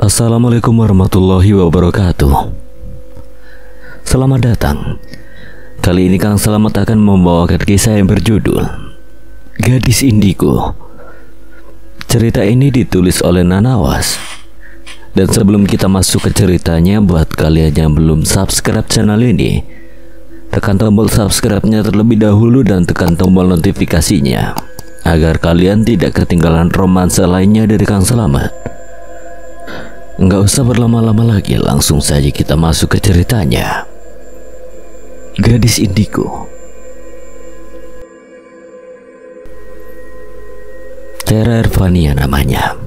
Assalamualaikum warahmatullahi wabarakatuh. Selamat datang. Kali ini Kang Selamat akan membawakan kisah yang berjudul Gadis Indigo. Cerita ini ditulis oleh Nanawas. Dan sebelum kita masuk ke ceritanya, buat kalian yang belum subscribe channel ini, tekan tombol subscribe-nya terlebih dahulu dan tekan tombol notifikasinya agar kalian tidak ketinggalan romansa lainnya dari Kang Selamat. Nggak usah berlama-lama lagi, langsung saja kita masuk ke ceritanya. Gadis Indigo. Tera Irvania namanya.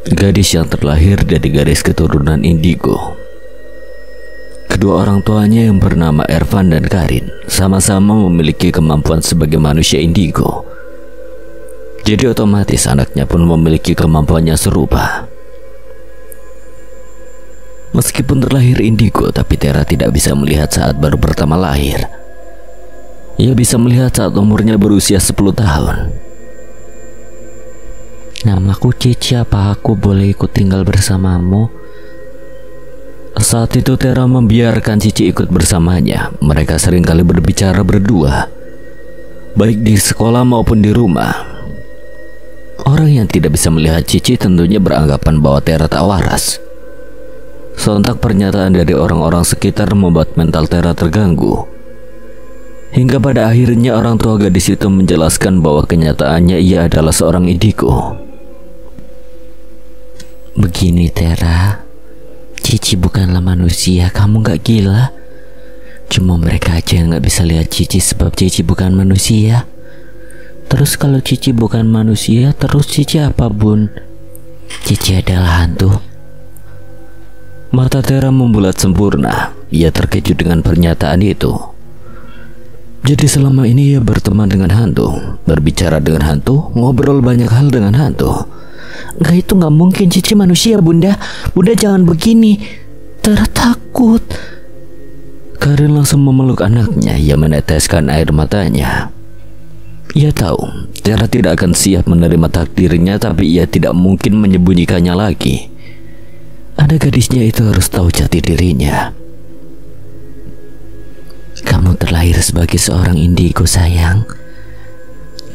Gadis yang terlahir dari garis keturunan Indigo. Kedua orang tuanya yang bernama Ervan dan Karin sama-sama memiliki kemampuan sebagai manusia Indigo. Jadi otomatis anaknya pun memiliki kemampuannya serupa. Meskipun terlahir Indigo, tapi Tera tidak bisa melihat saat baru pertama lahir. Ia bisa melihat saat umurnya berusia 10 tahun. Namaku Cici, apa aku boleh ikut tinggal bersamamu? Saat itu Tera membiarkan Cici ikut bersamanya. Mereka seringkali berbicara berdua, baik di sekolah maupun di rumah. Orang yang tidak bisa melihat Cici tentunya beranggapan bahwa Tera tak waras. Sontak pernyataan dari orang-orang sekitar membuat mental Tera terganggu. Hingga pada akhirnya orang tua gadis itu menjelaskan bahwa kenyataannya ia adalah seorang Indigo. Begini Tera, Cici bukanlah manusia, kamu gak gila? Cuma mereka aja yang gak bisa lihat Cici sebab Cici bukan manusia. Terus kalau Cici bukan manusia, terus Cici apa bun? Cici adalah hantu. Mata Tera membulat sempurna. Ia terkejut dengan pernyataan itu. Jadi selama ini ia berteman dengan hantu, berbicara dengan hantu, ngobrol banyak hal dengan hantu. Enggak, itu gak mungkin, Cici manusia bunda. Bunda jangan begini, Tera takut. Karin langsung memeluk anaknya. Ia meneteskan air matanya. Ia tahu Tera tidak akan siap menerima takdirnya, tapi ia tidak mungkin menyembunyikannya lagi. Ada gadisnya itu harus tahu jati dirinya. Kamu terlahir sebagai seorang Indigo sayang,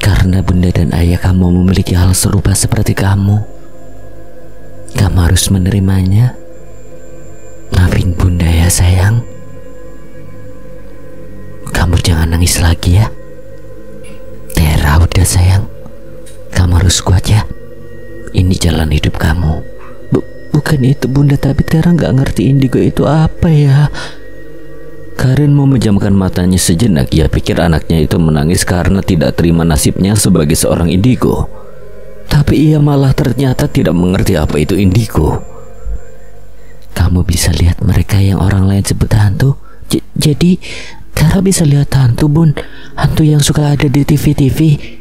karena bunda dan ayah kamu memiliki hal serupa seperti kamu. Kamu harus menerimanya. Maafin bunda ya sayang. Kamu jangan nangis lagi ya. Tera udah sayang, kamu harus kuat ya. Ini jalan hidup kamu. Bukan itu bunda, tapi Tera nggak ngerti Indigo itu apa ya. Karin memejamkan matanya sejenak. Ia pikir anaknya itu menangis karena tidak terima nasibnya sebagai seorang Indigo. Tapi ia malah ternyata tidak mengerti apa itu Indigo. Kamu bisa lihat mereka yang orang lain sebut hantu. Jadi Tera bisa lihat hantu bun. Hantu yang suka ada di TV-TV,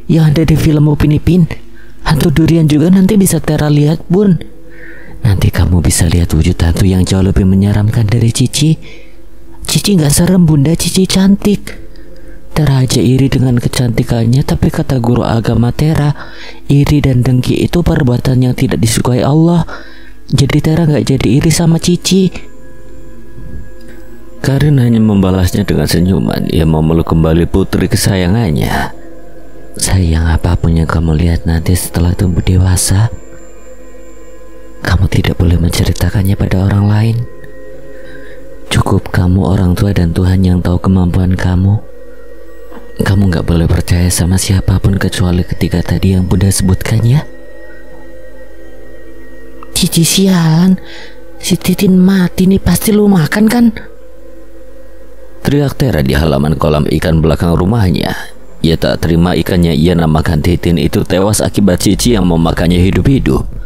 yang ada di film Upin Ipin. Hantu durian juga nanti bisa Tera lihat bun. Nanti kamu bisa lihat wujud hantu yang jauh lebih menyeramkan dari Cici. Cici gak serem bunda, Cici cantik. Tera aja iri dengan kecantikannya, tapi kata guru agama Tera, iri dan dengki itu perbuatan yang tidak disukai Allah. Jadi Tera gak jadi iri sama Cici. Karin hanya membalasnya dengan senyuman. Ia memeluk kembali putri kesayangannya. Sayang, apapun yang kamu lihat nanti setelah tumbuh dewasa, kamu tidak boleh menceritakannya pada orang lain. Cukup kamu, orang tua, dan Tuhan yang tahu kemampuan kamu. Kamu gak boleh percaya sama siapapun kecuali ketiga tadi yang bunda sebutkan ya. Cici sialan, si Titin mati nih, pasti lu makan kan? Teriak Tera di halaman kolam ikan belakang rumahnya. Ia tak terima ikannya ia namakan Titin itu tewas akibat Cici yang memakannya hidup-hidup.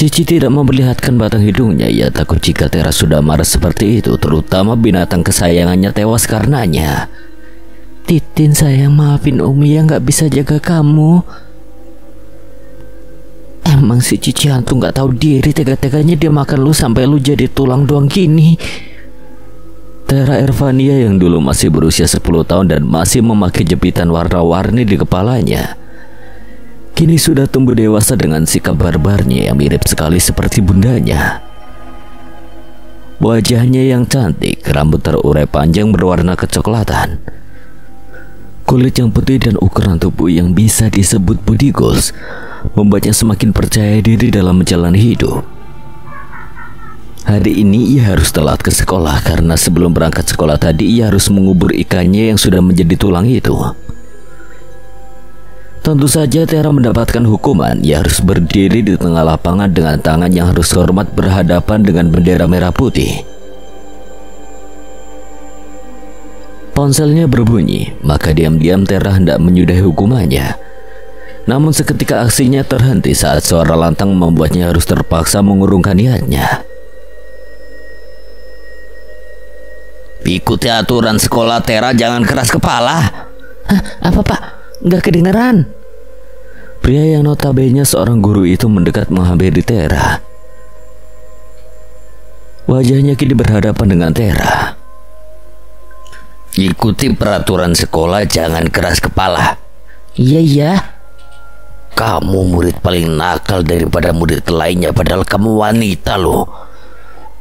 Cici tidak memperlihatkan batang hidungnya. Ia takut jika Tera sudah marah seperti itu, terutama binatang kesayangannya tewas karenanya. Titin sayang, maafin Umi yang gak bisa jaga kamu. Emang si Cici hantu gak tahu diri, tega-teganya dia makan lu sampai lu jadi tulang doang gini. Tera Irvania yang dulu masih berusia 10 tahun dan masih memakai jepitan warna-warni di kepalanya, kini sudah tumbuh dewasa dengan sikap barbarnya yang mirip sekali seperti bundanya. Wajahnya yang cantik, rambut terurai panjang berwarna kecoklatan, kulit yang putih dan ukuran tubuh yang bisa disebut body goals membuatnya semakin percaya diri dalam menjalani hidup. Hari ini ia harus telat ke sekolah karena sebelum berangkat sekolah tadi ia harus mengubur ikannya yang sudah menjadi tulang itu. Tentu saja Tera mendapatkan hukuman. Ia harus berdiri di tengah lapangan dengan tangan yang harus hormat berhadapan dengan bendera merah putih. Ponselnya berbunyi, maka diam-diam Tera hendak menyudahi hukumannya. Namun seketika aksinya terhenti saat suara lantang membuatnya harus terpaksa mengurungkan niatnya. Ikuti aturan sekolah, Tera, jangan keras kepala. Hah, apa Pak? Nggak kedengeran. Pria yang notabene seorang guru itu mendekat menghampiri Tera. Wajahnya kini berhadapan dengan Tera. Ikuti peraturan sekolah, jangan keras kepala. Iya. Kamu murid paling nakal daripada murid lainnya, padahal kamu wanita loh.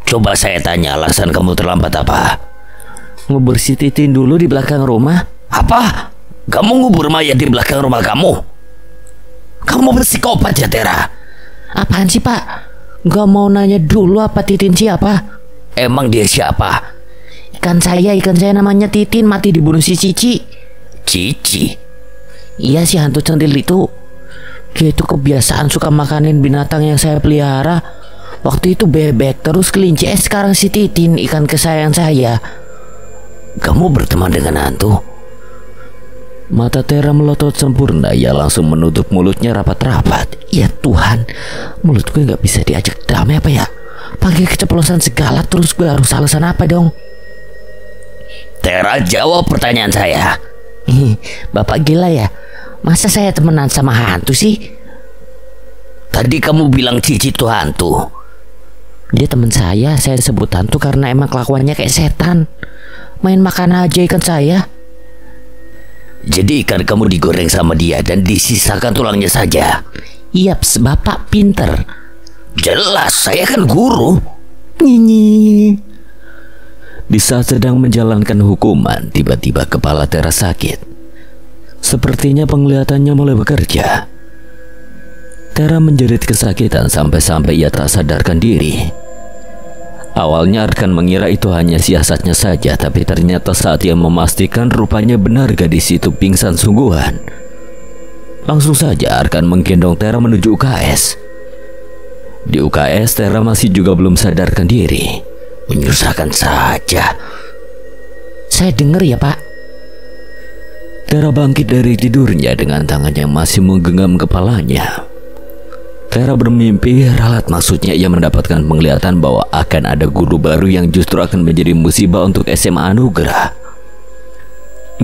Coba saya tanya, alasan kamu terlambat apa? Ngubur si Titin dulu di belakang rumah. Apa? Kamu ngubur mayat di belakang rumah kamu? Kamu psikopat ya, Tera? Apaan sih Pak? Gak mau nanya dulu apa Titin siapa? Emang dia siapa? Ikan saya namanya Titin, mati dibunuh si Cici. Cici? Iya, si hantu centil itu. Dia itu kebiasaan suka makanin binatang yang saya pelihara. Waktu itu bebek, terus kelinci, sekarang si Titin, ikan kesayangan saya. Kamu berteman dengan hantu? Mata Tera melotot sempurna. Ia langsung menutup mulutnya rapat-rapat. Ya Tuhan, mulut gue gak bisa diajak damai apa ya? Pakai keceplosan segala, terus gue harus alasan apa dong? Tera, jawab pertanyaan saya. Bapak gila ya? Masa saya temenan sama hantu sih? Tadi kamu bilang Cici itu hantu. Dia teman saya sebut hantu karena emang kelakuannya kayak setan. Main makan aja ikan saya. Jadi ikan kamu digoreng sama dia dan disisakan tulangnya saja? Yaps, Bapak pinter. Jelas, saya kan guru. Nyinyi. Di saat sedang menjalankan hukuman, tiba-tiba kepala Tera sakit. Sepertinya penglihatannya mulai bekerja. Tera menjerit kesakitan sampai-sampai ia tak sadarkan diri. Awalnya Arkan mengira itu hanya siasatnya saja, tapi ternyata saat ia memastikan rupanya benar gadis itu pingsan sungguhan. Langsung saja Arkan menggendong Tera menuju UKS. Di UKS Tera masih juga belum sadarkan diri. Menyusahkan saja. Saya dengar ya Pak. Tera bangkit dari tidurnya dengan tangannya masih menggenggam kepalanya. Tera bermimpi ralat, maksudnya ia mendapatkan penglihatan bahwa akan ada guru baru yang justru akan menjadi musibah untuk SMA Anugerah.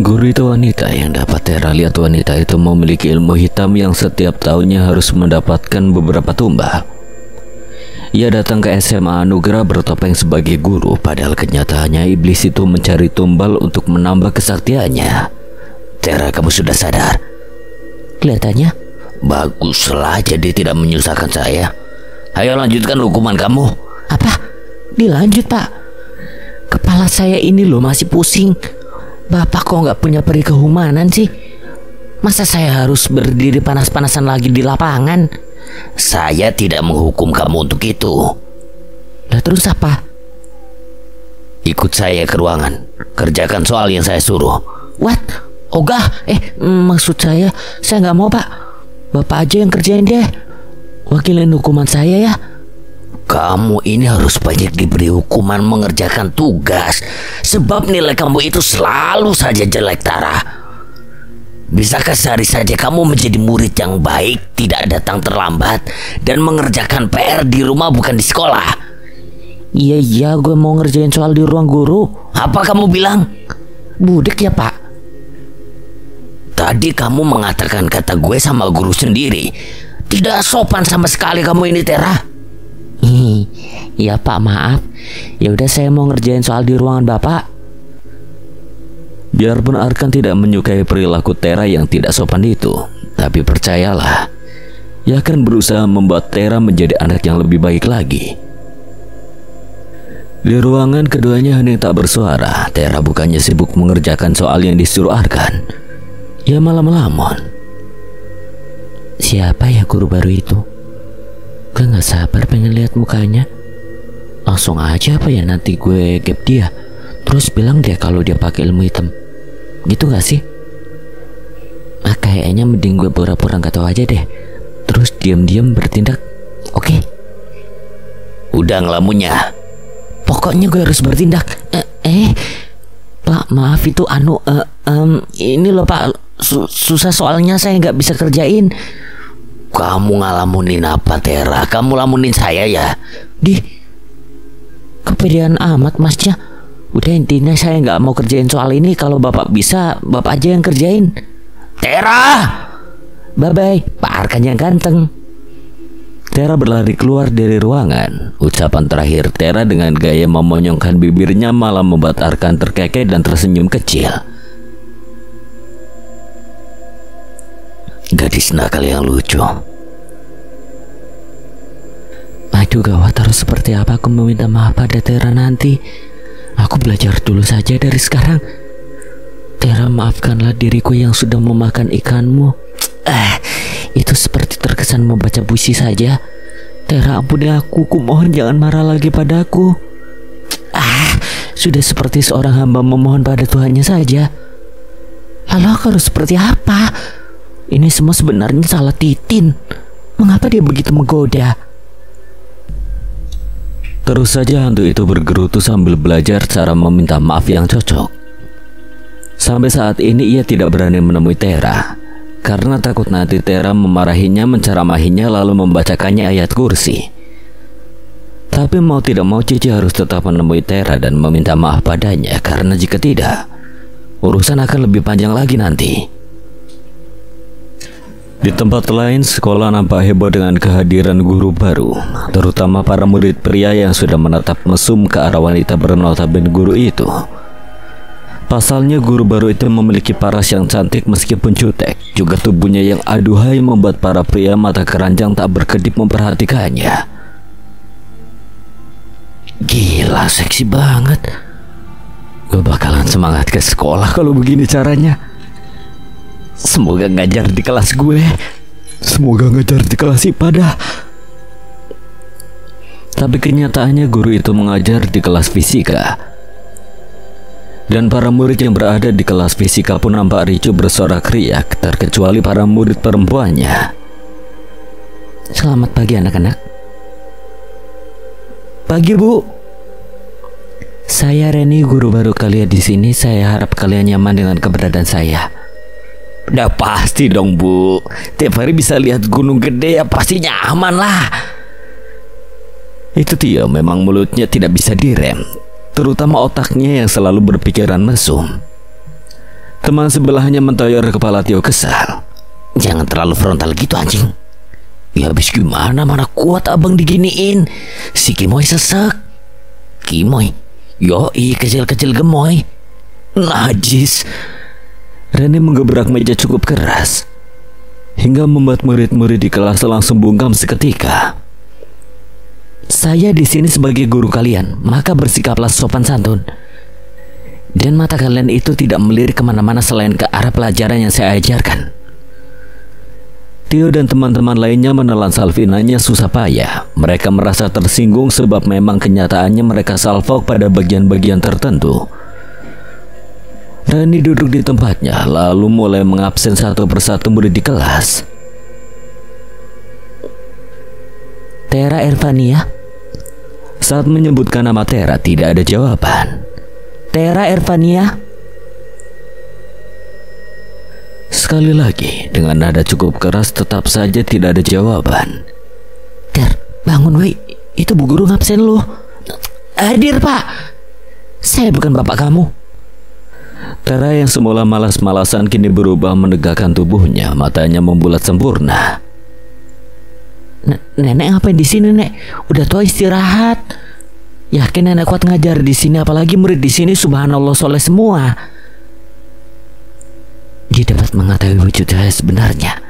Guru itu wanita yang dapat Tera lihat. Wanita itu memiliki ilmu hitam yang setiap tahunnya harus mendapatkan beberapa tumbal. Ia datang ke SMA Anugerah bertopeng sebagai guru, padahal kenyataannya iblis itu mencari tumbal untuk menambah kesaktiannya. Tera, kamu sudah sadar? Kelihatannya. Baguslah, jadi tidak menyusahkan saya. Ayo lanjutkan hukuman kamu. Apa? Dilanjut Pak. Kepala saya ini loh masih pusing. Bapak kok nggak punya peri kehumanan sih? Masa saya harus berdiri panas-panasan lagi di lapangan? Saya tidak menghukum kamu untuk itu. Lah terus apa? Ikut saya ke ruangan. Kerjakan soal yang saya suruh. What? Ogah? Maksud saya nggak mau Pak. Bapak aja yang kerjain deh. Wakilin hukuman saya ya. Kamu ini harus banyak diberi hukuman mengerjakan tugas. Sebab nilai kamu itu selalu saja jelek, Tara. Bisakah sehari saja kamu menjadi murid yang baik, tidak datang terlambat, dan mengerjakan PR di rumah bukan di sekolah? Iya, gue mau ngerjain soal di ruang guru. Apa kamu bilang? Budek ya Pak. Tadi kamu mengatakan kata gue sama guru sendiri. Tidak sopan sama sekali kamu ini, Tera. Iya Pak, maaf. Ya udah, saya mau ngerjain soal di ruangan Bapak. Biarpun Arkan tidak menyukai perilaku Tera yang tidak sopan itu, tapi percayalah, Ia akan berusaha membuat Tera menjadi anak yang lebih baik lagi. Di ruangan keduanya hening tak bersuara. Tera bukannya sibuk mengerjakan soal yang disuruh Arkan, ia malah melamun. Siapa ya guru baru itu? Gue gak sabar pengen lihat mukanya. Langsung aja apa ya nanti gue gap dia, terus bilang dia kalau dia pakai ilmu hitam. Gitu gak sih? Kayaknya mending gue pura-pura gak tahu aja deh, terus diam-diam bertindak. Oke? Udah ngelamunnya. Pokoknya gue harus bertindak. Pak, maaf itu ini loh Pak, susah soalnya saya nggak bisa kerjain. Kamu ngalamunin apa, Tera? Kamu lamunin saya ya? Kepedean amat masnya. Udah, intinya saya nggak mau kerjain soal ini. Kalau bapak bisa, bapak aja yang kerjain. Tera! Bye-bye, Pak Arkan yang ganteng. Tera berlari keluar dari ruangan. Ucapan terakhir Tera dengan gaya memonyongkan bibirnya malah membuat Arkan terkekeh dan tersenyum kecil. Gadis nakal yang lucu. Aduh gawat, harus seperti apa aku meminta maaf pada Tera nanti. Aku belajar dulu saja dari sekarang. Tera, maafkanlah diriku yang sudah memakan ikanmu. Itu seperti terkesan membaca puisi saja. Tera, ampuni aku, kumohon jangan marah lagi padaku. Sudah seperti seorang hamba memohon pada Tuhannya saja. Lalu aku harus seperti apa? Ini semua sebenarnya salah Titin. Mengapa dia begitu menggoda? Terus saja hantu itu bergerutu sambil belajar cara meminta maaf yang cocok. Sampai saat ini ia tidak berani menemui Tera, karena takut nanti Tera memarahinya, menceramahinya, lalu membacakannya ayat kursi. Tapi mau tidak mau Cici harus tetap menemui Tera dan meminta maaf padanya, karena jika tidak, urusan akan lebih panjang lagi nanti. Di tempat lain, sekolah nampak heboh dengan kehadiran guru baru, terutama para murid pria yang sudah menatap mesum ke arah wanita bernotaben guru itu. Pasalnya guru baru itu memiliki paras yang cantik meskipun jutek, juga tubuhnya yang aduhai membuat para pria mata keranjang tak berkedip memperhatikannya. Gila, seksi banget. Gue bakalan semangat ke sekolah kalau begini caranya. Semoga ngajar di kelas gue. Semoga ngajar di kelas IPA dah. Tapi kenyataannya guru itu mengajar di kelas fisika. Dan para murid yang berada di kelas fisika pun nampak ricuh bersorak-riak, terkecuali para murid perempuannya. Selamat pagi anak-anak. Pagi, Bu. Saya Reni, guru baru kalian di sini. Saya harap kalian nyaman dengan keberadaan saya. Udah pasti dong, Bu. Tiap hari bisa lihat gunung gede, ya pasti nyaman lah. Itu Tio memang mulutnya tidak bisa direm, terutama otaknya yang selalu berpikiran mesum. Teman sebelahnya mentoyor kepala Tio kesal. Jangan terlalu frontal gitu anjing. Ya habis gimana, mana kuat abang diginiin. Si Kimoy sesek. Kimoy? Yoi, kecil-kecil gemoy. Najis. Reni menggebrak meja cukup keras, hingga membuat murid-murid di kelas langsung bungkam seketika. Saya di sini sebagai guru kalian, maka bersikaplah sopan santun. Dan mata kalian itu tidak melirik kemana-mana selain ke arah pelajaran yang saya ajarkan. Tio dan teman-teman lainnya menelan salvinanya susah payah. Mereka merasa tersinggung sebab memang kenyataannya mereka salfok pada bagian-bagian tertentu. Reni duduk di tempatnya, lalu mulai mengabsen satu persatu murid di kelas. Tera Ervania. Saat menyebutkan nama Tera, tidak ada jawaban. Tera Ervania. Sekali lagi, dengan nada cukup keras, tetap saja tidak ada jawaban. Ter, bangun woi. Itu bu guru ngabsen lu. Hadir pak. Saya bukan bapak kamu. Tera yang semula malas-malasan kini berubah menegakkan tubuhnya, matanya membulat sempurna. Nenek ngapain di sini, Nek? Udah tua istirahat. Yakin nenek kuat ngajar di sini, apalagi murid di sini subhanallah soleh semua. Dia dapat mengetahui wujud saya sebenarnya.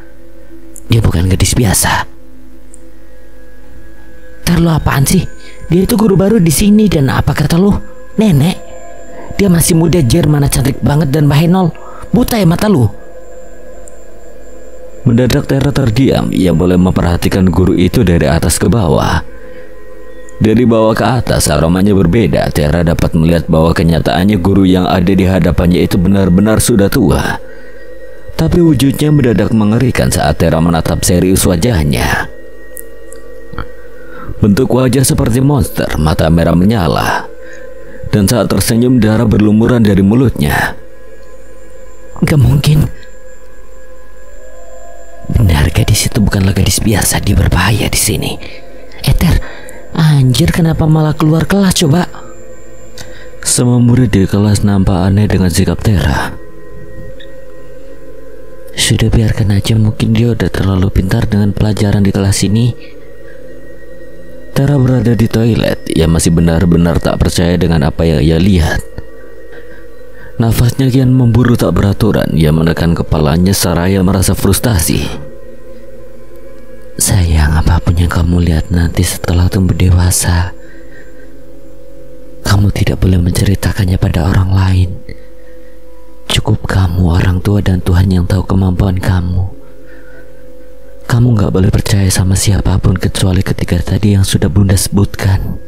Dia bukan gadis biasa. Ntar lo apaan sih? Dia itu guru baru di sini dan apa kata lo? Nenek? Dia masih muda jer, mana cantik banget dan bahenol. Buta ya mata lu? Mendadak Tera terdiam. Ia boleh memperhatikan guru itu dari atas ke bawah. Dari bawah ke atas aromanya berbeda. Tera dapat melihat bahwa kenyataannya guru yang ada di hadapannya itu benar-benar sudah tua. Tapi wujudnya mendadak mengerikan saat Tera menatap serius wajahnya. Bentuk wajah seperti monster, mata merah menyala. Dan saat tersenyum darah berlumuran dari mulutnya. Gak mungkin. Benar, gadis itu bukanlah gadis biasa. Dia berbahaya di sini. Ter, anjir, kenapa malah keluar kelas coba? Semua murid di kelas nampak aneh dengan sikap Tera. Sudah, biarkan aja, mungkin dia udah terlalu pintar dengan pelajaran di kelas ini. Tera berada di toilet. Ia masih benar-benar tak percaya dengan apa yang ia lihat. Nafasnya kian memburu tak beraturan. Ia menekan kepalanya seraya merasa frustasi. Sayang, apapun yang kamu lihat nanti setelah tumbuh dewasa, kamu tidak boleh menceritakannya pada orang lain. Cukup kamu, orang tua, dan Tuhan yang tahu kemampuan kamu. Kamu gak boleh percaya sama siapapun kecuali ketiga tadi yang sudah Bunda sebutkan.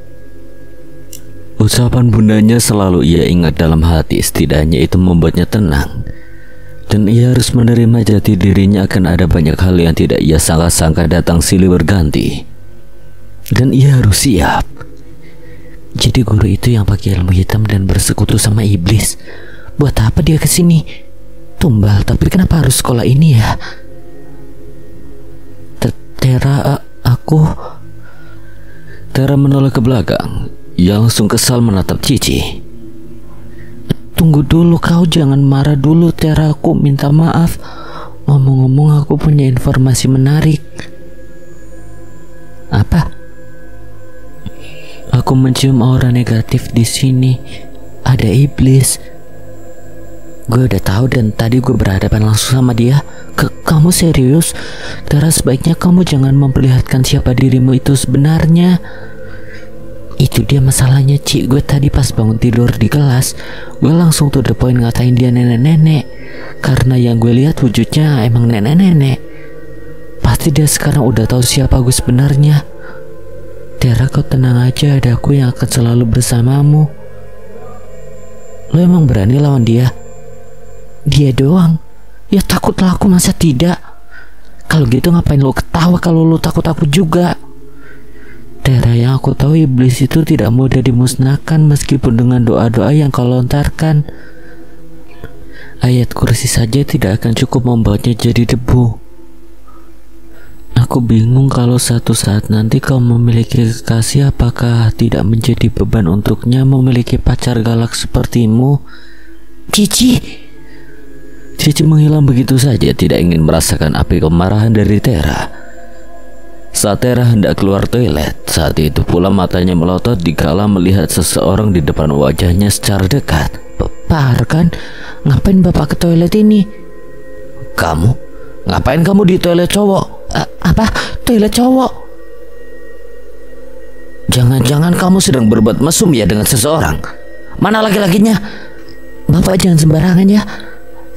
Ucapan bundanya selalu ia ingat dalam hati. Setidaknya itu membuatnya tenang. Dan ia harus menerima jati dirinya akan ada banyak hal yang tidak ia sangka-sangka datang silih berganti. Dan ia harus siap. Jadi guru itu yang pakai ilmu hitam dan bersekutu sama iblis. Buat apa dia kesini? Tumbal, tapi kenapa harus sekolah ini ya? Tera, aku... Tera menoleh ke belakang. Ia langsung kesal menatap Cici. Tunggu dulu, kau jangan marah dulu, Tera. Aku minta maaf. Ngomong-ngomong, aku punya informasi menarik. Apa? Aku mencium aura negatif di sini. Ada iblis. Gue udah tahu dan tadi gue berhadapan langsung sama dia. Kamu serius? Tera, sebaiknya kamu jangan memperlihatkan siapa dirimu itu sebenarnya. Itu dia masalahnya, Ci. Gue tadi pas bangun tidur di kelas, gue langsung to the point ngatain dia nenek-nenek. Karena yang gue lihat wujudnya emang nenek-nenek. Pasti dia sekarang udah tahu siapa gue sebenarnya. Tera, kau tenang aja, ada aku yang akan selalu bersamamu. Lo emang berani lawan dia? Dia doang. Ya takutlah aku, masa tidak? Kalau gitu ngapain lo ketawa kalau lo takut aku juga? Tera, yang aku tahu iblis itu tidak mudah dimusnahkan meskipun dengan doa-doa yang kau lontarkan. Ayat kursi saja tidak akan cukup membuatnya jadi debu. Aku bingung kalau satu saat nanti kau memiliki kekasih, apakah tidak menjadi beban untuknya memiliki pacar galak sepertimu? Cici menghilang begitu saja, tidak ingin merasakan api kemarahan dari Tera. Saat Tera hendak keluar toilet, saat itu pula matanya melotot dikala melihat seseorang di depan wajahnya secara dekat. Pak Arkan, ngapain bapak ke toilet ini? Kamu? Ngapain kamu di toilet cowok? Apa? Toilet cowok? Jangan-jangan kamu sedang berbuat mesum ya dengan seseorang? Mana laki-lakinya? Bapak jangan sembarangan ya.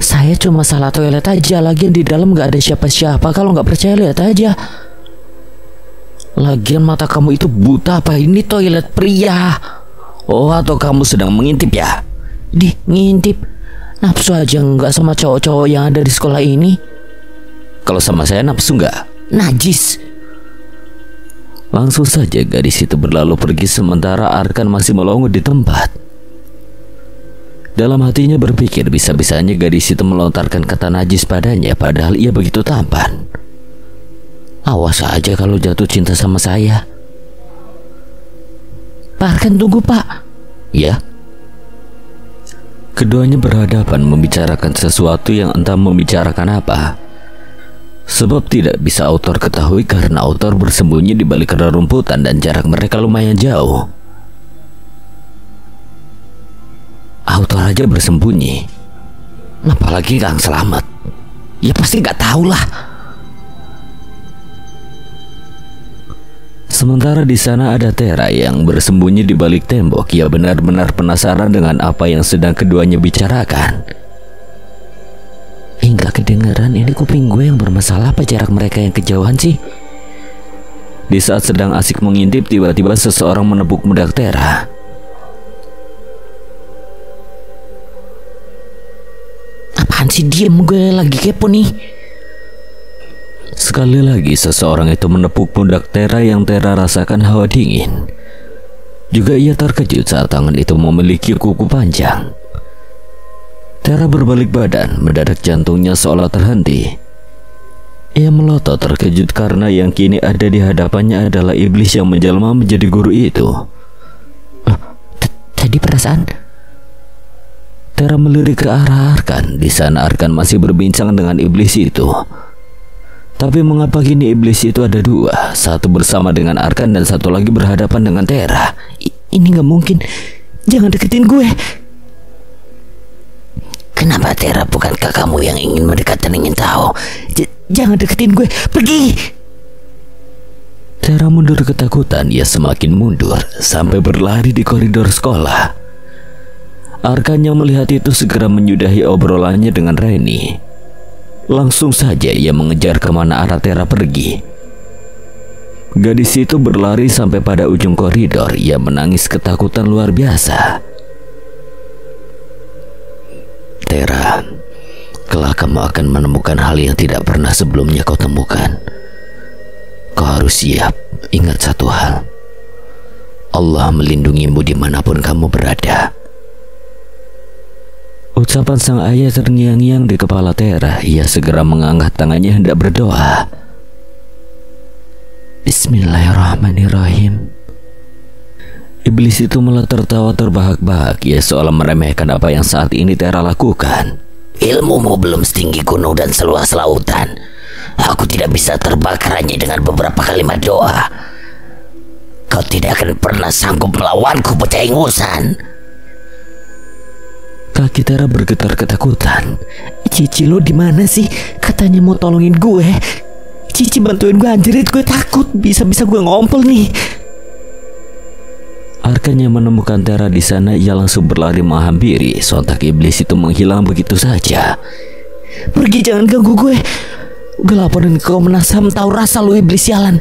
Saya cuma salah toilet aja. Lagian di dalam gak ada siapa-siapa. Kalau gak percaya lihat aja. Lagian mata kamu itu buta apa? Ini toilet pria. Oh, atau kamu sedang mengintip ya? Ngintip? Nafsu aja nggak sama cowok-cowok yang ada di sekolah ini. Kalau sama saya nafsu nggak? Najis. Langsung saja gadis itu berlalu pergi sementara Arkan masih melongo di tempat. Dalam hatinya berpikir bisa-bisanya gadis itu melontarkan kata najis padanya padahal ia begitu tampan. Awas aja kalau jatuh cinta sama saya. Pak Arkan, tunggu Pak. Ya. Keduanya berhadapan membicarakan sesuatu yang entah membicarakan apa. Sebab tidak bisa autor ketahui karena autor bersembunyi di balik rerumputan dan jarak mereka lumayan jauh. Autor aja bersembunyi, apalagi Kang Selamat. Ya pasti nggak tahu lah. Sementara di sana ada Tera yang bersembunyi di balik tembok. Ia benar-benar penasaran dengan apa yang sedang keduanya bicarakan. Nggak kedengeran, ini kuping gue yang bermasalah apa jarak mereka yang kejauhan sih? Di saat sedang asik mengintip, tiba-tiba seseorang menepuk pundak Tera. Apaan sih, diem, gue lagi kepo nih. Sekali lagi seseorang itu menepuk pundak Tera yang Tera rasakan hawa dingin. Juga ia terkejut saat tangan itu memiliki kuku panjang. Tera berbalik badan, mendadak jantungnya seolah terhenti. Ia melotot terkejut karena yang kini ada di hadapannya adalah iblis yang menjelma menjadi guru itu. Tadi perasaan... Tera melirik ke arah Arkan. Di sana Arkan masih berbincang dengan iblis itu. Tapi mengapa kini iblis itu ada dua? Satu bersama dengan Arkan dan satu lagi berhadapan dengan Tera. Ini gak mungkin. Jangan deketin gue. Kenapa Tera? Bukankah kamu yang ingin mendekat dan ingin tahu? Jangan deketin gue. Pergi. Tera mundur ketakutan. Ia semakin mundur sampai berlari di koridor sekolah. Arkan yang melihat itu segera menyudahi obrolannya dengan Reni. Langsung saja ia mengejar kemana arah Tera pergi. Gadis itu berlari sampai pada ujung koridor. Ia menangis ketakutan luar biasa. Tera, kelak kamu akan menemukan hal yang tidak pernah sebelumnya kau temukan. Kau harus siap. Ingat satu hal. Allah melindungimu dimanapun kamu berada. Ucapan sang ayah terngiang-ngiang di kepala Tera. Ia segera mengangkat tangannya hendak berdoa. Bismillahirrahmanirrahim. Iblis itu malah tertawa terbahak-bahak. Ia seolah meremehkan apa yang saat ini Tera lakukan. Ilmumu belum setinggi gunung dan seluas lautan. Aku tidak bisa terbakar hanya dengan beberapa kalimat doa. Kau tidak akan pernah sanggup melawanku, bocah ingusan. Kaki Tera bergetar ketakutan. Cici lo di mana sih? Katanya mau tolongin gue. Cici bantuin gue, anjirit, gue takut. Bisa-bisa gue ngompol nih. Arkan yang menemukan Tera di sana, ia langsung berlari menghampiri. Sontak iblis itu menghilang begitu saja. Pergi, jangan ganggu gue. Gue laporin ke Komnas HAM. Tahu rasa lu, iblis sialan.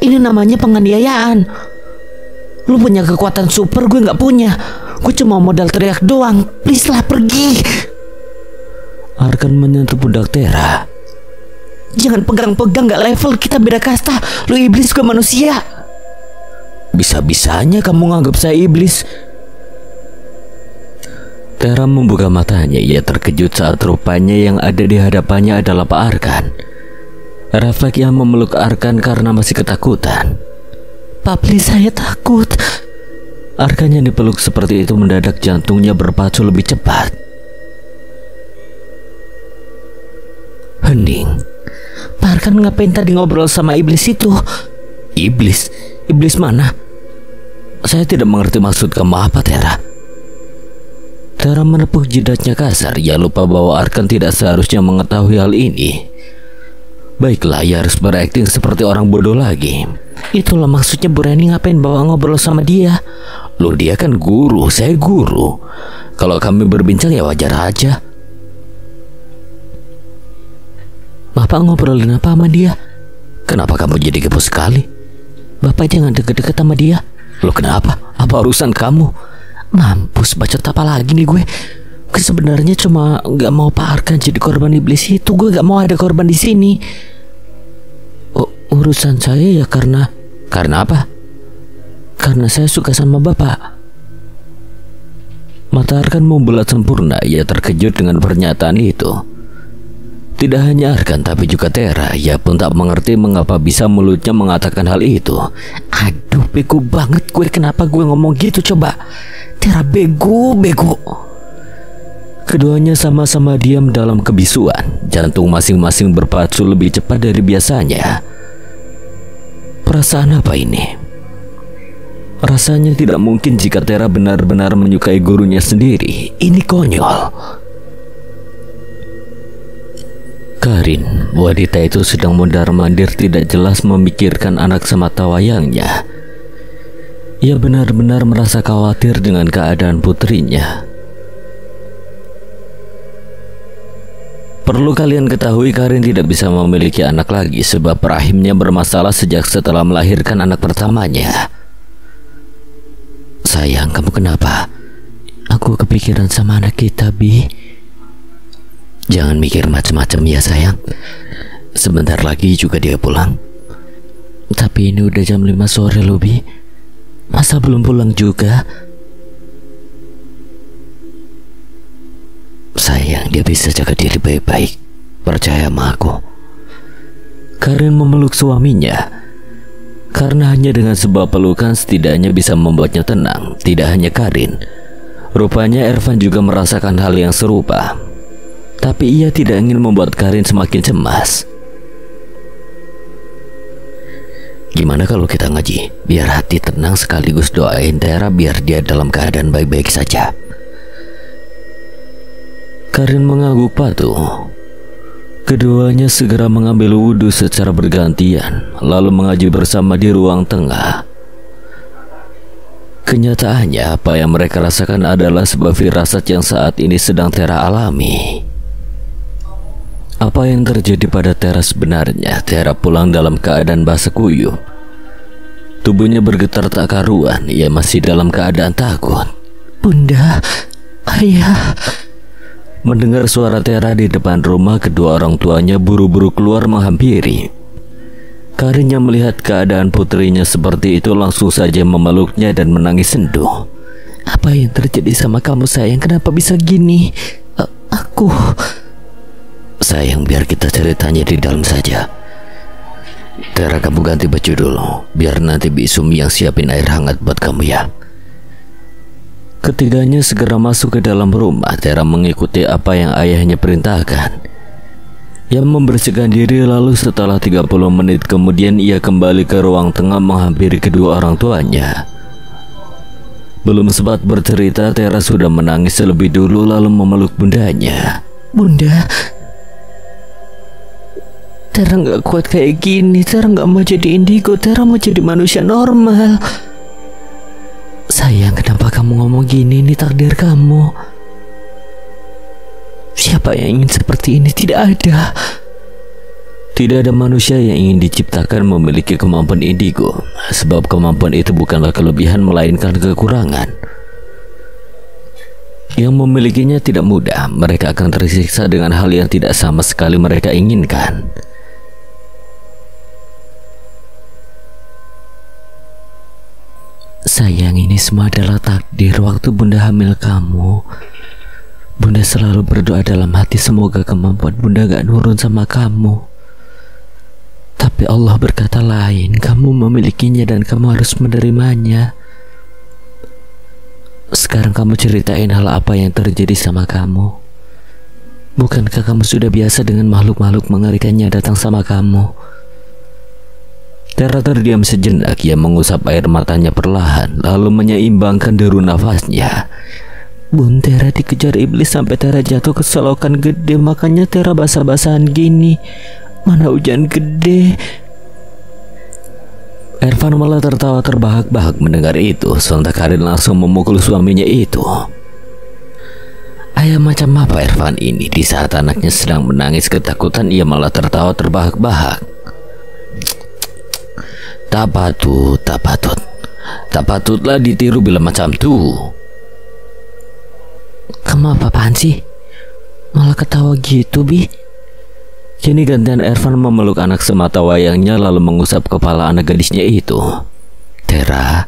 Ini namanya penganiayaan. Lu punya kekuatan super, gue nggak punya. Gue cuma modal teriak doang. Please lah, pergi. Arkan menyentuh pundak Tera. Jangan pegang-pegang, gak level. Kita beda kasta. Lu iblis, gue manusia. Bisa-bisanya kamu nganggap saya iblis. Tera membuka matanya. Ia terkejut saat rupanya yang ada di hadapannya adalah Pak Arkan. Refleks yang memeluk Arkan karena masih ketakutan. Pak, please, saya takut. Arkan yang dipeluk seperti itu mendadak jantungnya berpacu lebih cepat. Hening. Pak Arkan ngapain tadi ngobrol sama iblis itu? Iblis? Iblis mana? Saya tidak mengerti maksud kamu apa, Tera. Tera menepuk jidatnya kasar. Ia lupa bahwa Arkan tidak seharusnya mengetahui hal ini. Baiklah, ia harus berakting seperti orang bodoh lagi. Itulah maksudnya Bu Reni ngapain bawa ngobrol sama dia. Loh, dia kan guru, saya guru. Kalau kami berbincang ya wajar aja. Bapak ngobrolin apa sama dia? Kenapa kamu jadi kepo sekali? Bapak jangan deket-deket sama dia. Loh, kenapa? Apa urusan kamu? Mampus, bacot apa lagi nih gue? Gue sebenarnya cuma gak mau Pak Arkan jadi korban iblis itu. Gue gak mau ada korban di sini. Urusan saya ya karena apa? Karena saya suka sama Bapak. Mata Arkan membulat sempurna. Ia terkejut dengan pernyataan itu. Tidak hanya Arkan tapi juga Tera. Ia pun tak mengerti mengapa bisa mulutnya mengatakan hal itu. Aduh, bego banget gue. Kenapa gue ngomong gitu coba? Tera bego. Keduanya sama-sama diam dalam kebisuan. Jantung masing-masing berpacu lebih cepat dari biasanya. Perasaan apa ini? Rasanya tidak mungkin jika Tera benar-benar menyukai gurunya sendiri. Ini konyol. Karin Wanita itu sedang mondar-mandir tidak jelas memikirkan anak semata wayangnya. Ia benar-benar merasa khawatir dengan keadaan putrinya. Perlu kalian ketahui, Karin tidak bisa memiliki anak lagi sebab rahimnya bermasalah sejak setelah melahirkan anak pertamanya. Sayang, kamu kenapa? Aku kepikiran sama anak kita, Bi. Jangan mikir macam-macam ya sayang. Sebentar lagi juga dia pulang. Tapi ini udah jam 5 sore loh, Bi. Masa belum pulang juga? Sayang, dia bisa jaga diri baik-baik. Percaya sama aku. Karin memeluk suaminya. Karena hanya dengan sebuah pelukan setidaknya bisa membuatnya tenang. Tidak hanya Karin, rupanya Ervan juga merasakan hal yang serupa. Tapi ia tidak ingin membuat Karin semakin cemas. Gimana kalau kita ngaji? Biar hati tenang sekaligus doain Tera biar dia dalam keadaan baik-baik saja. Karin mengangguk patuh. Keduanya segera mengambil wudhu secara bergantian, lalu mengaji bersama di ruang tengah. Kenyataannya apa yang mereka rasakan adalah sebuah firasat yang saat ini sedang Tera alami. Apa yang terjadi pada Tera sebenarnya? Tera pulang dalam keadaan basah kuyup. Tubuhnya bergetar tak karuan. Ia masih dalam keadaan takut. Bunda, ayah. Mendengar suara Tera di depan rumah, kedua orang tuanya buru-buru keluar menghampiri. Karin yang melihat keadaan putrinya seperti itu langsung saja memeluknya dan menangis sendu. Apa yang terjadi sama kamu sayang? Kenapa bisa gini? Aku... Sayang, biar kita ceritanya di dalam saja. Tera, kamu ganti baju dulu, biar nanti Bi Sumi yang siapin air hangat buat kamu ya. Ketiganya segera masuk ke dalam rumah. Tera mengikuti apa yang ayahnya perintahkan. Ia membersihkan diri, lalu setelah 30 menit kemudian ia kembali ke ruang tengah menghampiri kedua orang tuanya. Belum sempat bercerita, Tera sudah menangis terlebih dulu lalu memeluk bundanya. Bunda, Tera gak kuat kayak gini. Tera gak mau jadi indigo. Tera mau jadi manusia normal. Sayang, kenapa kamu ngomong gini? Ini takdir kamu. Siapa yang ingin seperti ini? Tidak ada. Tidak ada manusia yang ingin diciptakan memiliki kemampuan indigo, sebab kemampuan itu bukanlah kelebihan melainkan kekurangan. Yang memilikinya tidak mudah. Mereka akan tersiksa dengan hal yang tidak sama sekali mereka inginkan. Sayang, ini semua adalah takdir. Waktu Bunda hamil kamu, Bunda selalu berdoa dalam hati semoga kemampuan Bunda gak nurun sama kamu. Tapi Allah berkata lain. Kamu memilikinya dan kamu harus menerimanya. Sekarang kamu ceritain hal apa yang terjadi sama kamu. Bukankah kamu sudah biasa dengan makhluk-makhluk mengerikan yang datang sama kamu? Tera terdiam sejenak. Ia mengusap air matanya perlahan, lalu menyeimbangkan deru nafasnya. Bun, Tera dikejar iblis sampai Tera jatuh ke selokan gede. Makanya Tera basah-basahan gini. Mana hujan gede. Ervan malah tertawa terbahak-bahak mendengar itu. Sontak Karin langsung memukul suaminya itu. Ayah macam apa Ervan ini? Di saat anaknya sedang menangis ketakutan, ia malah tertawa terbahak-bahak. Tak patutlah ditiru bila macam tuh. Kamu apa-apaan sih? Malah ketawa gitu, Bi. Kini gantian Ervan memeluk anak semata wayangnya lalu mengusap kepala anak gadisnya itu. Tera,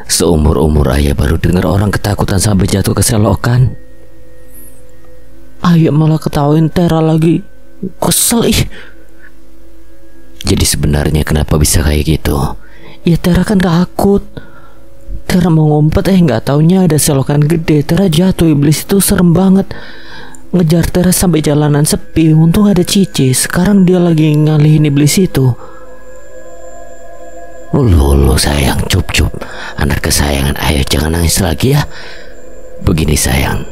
seumur-umur ayah baru dengar orang ketakutan sampai jatuh ke selokan. Ayah malah ketawain Tera lagi. Kesel ih. Jadi sebenarnya kenapa bisa kayak gitu? Ya Tera kan takut. Tera mau ngumpet gak taunya ada selokan gede. Tera jatuh. Iblis itu serem banget. Ngejar Tera sampai jalanan sepi. Untung ada Cici. Sekarang dia lagi ngalihin iblis itu. Ulu sayang, cup. Anak kesayangan ayah, jangan nangis lagi ya. Begini sayang,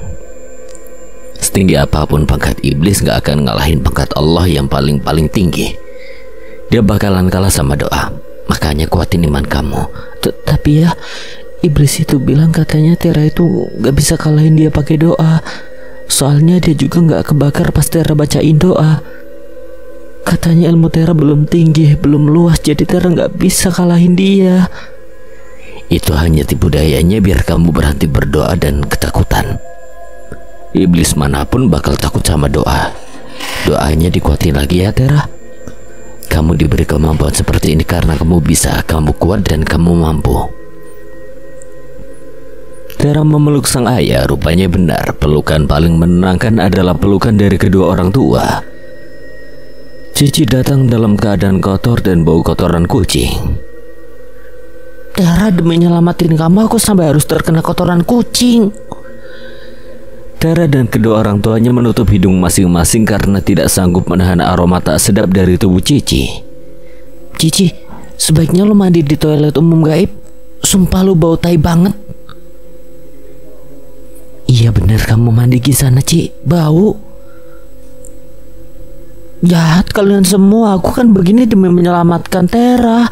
Setinggi apapun pangkat iblis gak akan ngalahin pangkat Allah yang paling tinggi. Dia bakalan kalah sama doa. Makanya kuatin iman kamu. Tapi ya, iblis itu bilang katanya Tera itu gak bisa kalahin dia pakai doa. Soalnya dia juga gak kebakar pas Tera bacain doa. Katanya ilmu Tera belum tinggi, belum luas, jadi Tera gak bisa kalahin dia. Itu hanya tipu dayanya biar kamu berhenti berdoa dan ketakutan. Iblis manapun bakal takut sama doa. Doanya dikuatin lagi ya Tera. Kamu diberi kemampuan seperti ini karena kamu bisa, kamu kuat dan kamu mampu. Tera memeluk sang ayah. Rupanya benar, pelukan paling menenangkan adalah pelukan dari kedua orang tua. Cici datang dalam keadaan kotor dan bau kotoran kucing. Tera, demi nyelamatin kamu aku sampai harus terkena kotoran kucing. Tera dan kedua orang tuanya menutup hidung masing-masing karena tidak sanggup menahan aroma tak sedap dari tubuh Cici. Cici, sebaiknya lo mandi di toilet umum gaib. Sumpah lo bau tai banget. Iya bener, kamu mandi di sana, Ci. Bau. Jahat kalian semua, aku kan begini demi menyelamatkan Tera.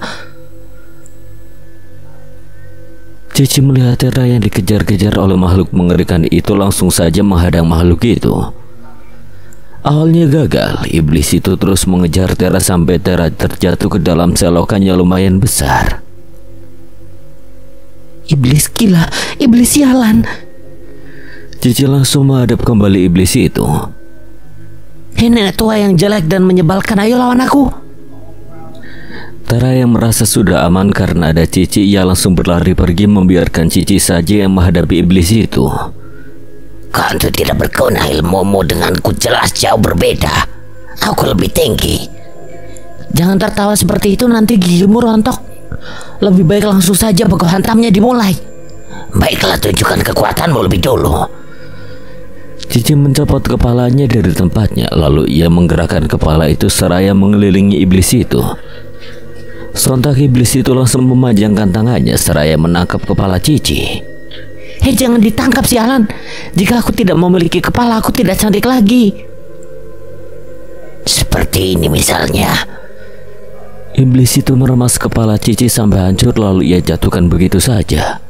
Cici melihat Tera yang dikejar-kejar oleh makhluk mengerikan itu langsung saja menghadang makhluk itu. Awalnya gagal, iblis itu terus mengejar Tera sampai Tera terjatuh ke dalam selokan yang lumayan besar. Iblis gila, iblis sialan. Cici langsung menghadap kembali iblis itu. Hei nenek tua yang jelek dan menyebalkan, ayo lawan aku. Tera yang merasa sudah aman karena ada Cici, ia langsung berlari pergi membiarkan Cici saja yang menghadapi iblis itu. Kau itu tidak berguna, ilmumu denganku jelas jauh berbeda. Aku lebih tinggi. Jangan tertawa seperti itu, nanti gigimu rontok. Lebih baik langsung saja baku hantamnya dimulai. Baiklah, tunjukkan kekuatanmu lebih dulu. Cici mencopot kepalanya dari tempatnya, lalu ia menggerakkan kepala itu seraya mengelilingi iblis itu. Sontak iblis itu langsung memajangkan tangannya seraya menangkap kepala Cici. Hei, jangan ditangkap sialan. Jika aku tidak memiliki kepala, aku tidak cantik lagi. Seperti ini misalnya. Iblis itu meremas kepala Cici sampai hancur lalu ia jatuhkan begitu saja.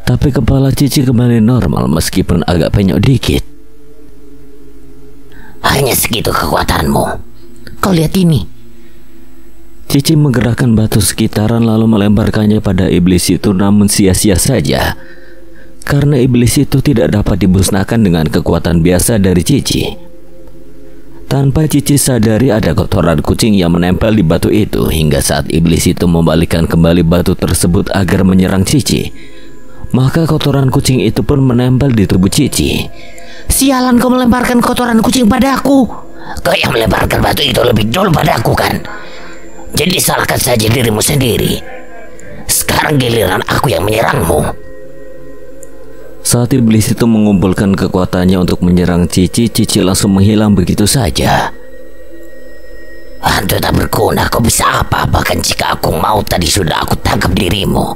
Tapi kepala Cici kembali normal meskipun agak penyok dikit. Hanya segitu kekuatanmu. Kau lihat ini. Cici menggerakkan batu sekitaran lalu melemparkannya pada iblis itu, namun sia-sia saja. Karena iblis itu tidak dapat dimusnahkan dengan kekuatan biasa dari Cici. Tanpa Cici sadari ada kotoran kucing yang menempel di batu itu hingga saat iblis itu membalikkan kembali batu tersebut agar menyerang Cici. Maka kotoran kucing itu pun menempel di tubuh Cici. Sialan, kau melemparkan kotoran kucing padaku. Kau yang melemparkan batu itu lebih dulu padaku kan? Jadi salahkan saja dirimu sendiri. Sekarang giliran aku yang menyerangmu. Saat iblis itu mengumpulkan kekuatannya untuk menyerang Cici, Cici langsung menghilang begitu saja. Hantu tak berguna, kau bisa apa? Bahkan jika aku mau tadi sudah aku tangkap dirimu.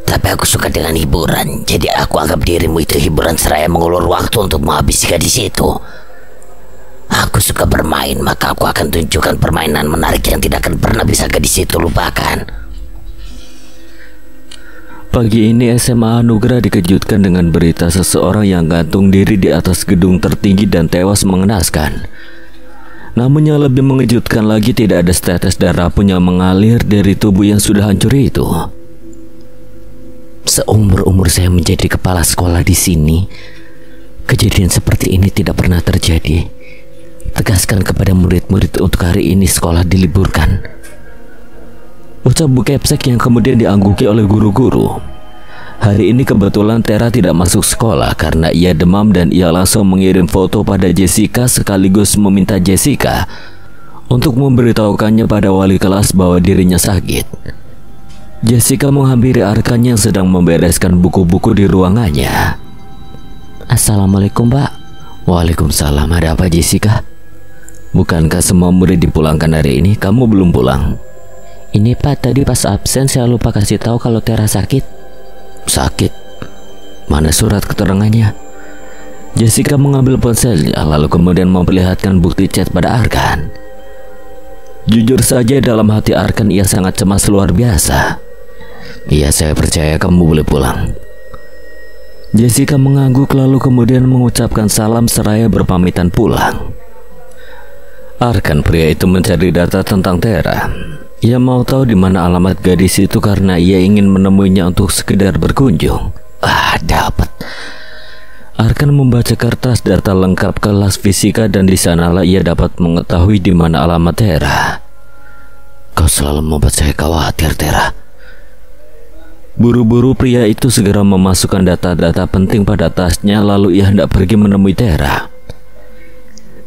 Tapi aku suka dengan hiburan, jadi aku anggap dirimu itu hiburan seraya mengulur waktu untuk menghabisi gadis itu. Aku suka bermain, maka aku akan tunjukkan permainan menarik yang tidak akan pernah bisa gadis itu lupakan. Pagi ini SMA Anugerah dikejutkan dengan berita seseorang yang gantung diri di atas gedung tertinggi dan tewas mengenaskan. Namun yang lebih mengejutkan lagi, tidak ada setetes darah pun yang mengalir dari tubuh yang sudah hancur itu. Seumur-umur saya menjadi kepala sekolah di sini, kejadian seperti ini tidak pernah terjadi. Tegaskan kepada murid-murid untuk hari ini sekolah diliburkan. Ucap Bu Kepsek yang kemudian diangguki oleh guru-guru. Hari ini kebetulan Tera tidak masuk sekolah karena ia demam dan ia langsung mengirim foto pada Jessica sekaligus meminta Jessica untuk memberitahukannya pada wali kelas bahwa dirinya sakit. Jessica menghampiri rekannya yang sedang membereskan buku-buku di ruangannya. Assalamualaikum, Pak. Waalaikumsalam. Ada apa, Jessica? Bukankah semua murid dipulangkan hari ini? Kamu belum pulang? Ini, Pak, tadi pas absen saya lupa kasih tahu kalau Tera sakit. Sakit? Mana surat keterangannya? Jessica mengambil ponselnya lalu kemudian memperlihatkan bukti chat pada Arkan. Jujur saja dalam hati Arkan ia sangat cemas luar biasa. Iya, saya percaya kamu boleh pulang. Jessica mengangguk lalu kemudian mengucapkan salam seraya berpamitan pulang. Arkan, pria itu, mencari data tentang Tera. Ia mau tahu di mana alamat gadis itu karena ia ingin menemuinya untuk sekedar berkunjung. Dapat. Arkan membaca kertas data lengkap kelas fisika dan di sanalah ia dapat mengetahui di mana alamat Tera. Kau selalu membuat saya khawatir, Tera. Buru-buru pria itu segera memasukkan data-data penting pada tasnya lalu ia hendak pergi menemui Tera.